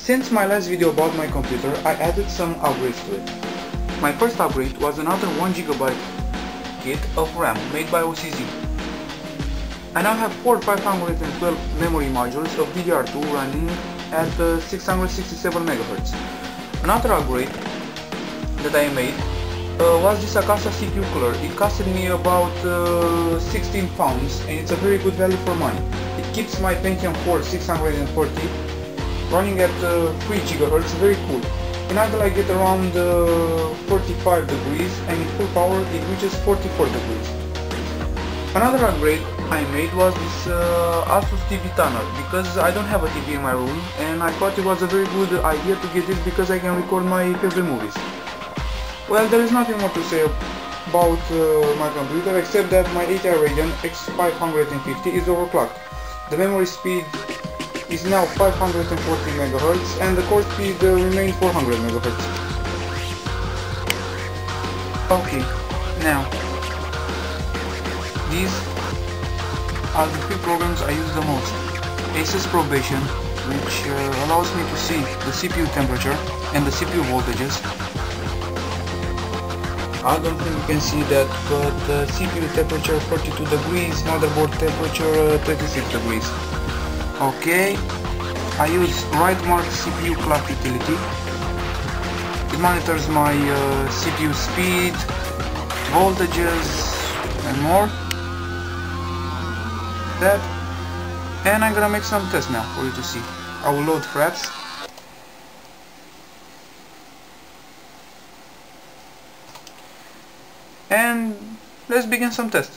Since my last video about my computer, I added some upgrades to it. My first upgrade was another 1GB kit of RAM made by OCZ. I now have 4 512 memory modules of DDR2 running at 667 MHz. Another upgrade that I made was this Akasa CPU cooler. It costed me about 16 pounds and it's a very good value for money. It keeps my Pentium 4 640 running at 3 GHz, very cool. In idle I get around 45 degrees and in full power it reaches 44 degrees. Another upgrade I made was this Asus Tv-Tuner, because I don't have a TV in my room and I thought it was a very good idea to get this because I can record my favorite movies. Well, there is nothing more to say about my computer except that my ATi Radeon X550 is overclocked. The memory speed is now 540 MHz and the core speed remains 400 MHz. Okay, now these are the 3 programs I use the most. Asus Probation, which allows me to see the CPU temperature and the CPU voltages. I don't think you can see that, but CPU temperature 42 degrees, motherboard temperature 36 degrees. Okay, I use RightMark CPU clock utility. It monitors my CPU speed, voltages and more. That, and I'm gonna make some tests now for you to see. I will load fraps. And let's begin some tests.